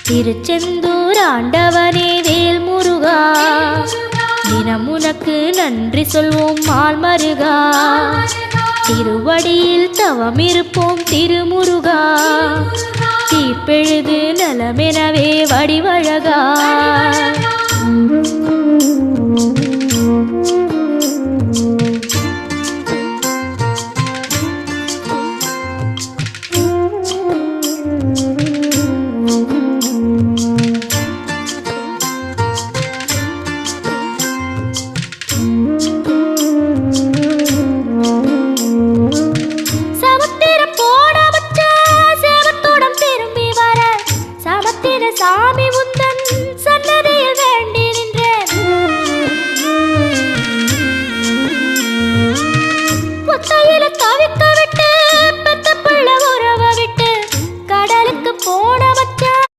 திருச்செந்தூர் ஆண்டவனே வேல் முருகா, தினம் உனக்கு நன்றி சொல்வோம் மால் மருகா. திருவடியில் தவம் இருப்போம் திருமுருகா, தீப்பெழுது நலமெனவே வடிவழகா. சாமி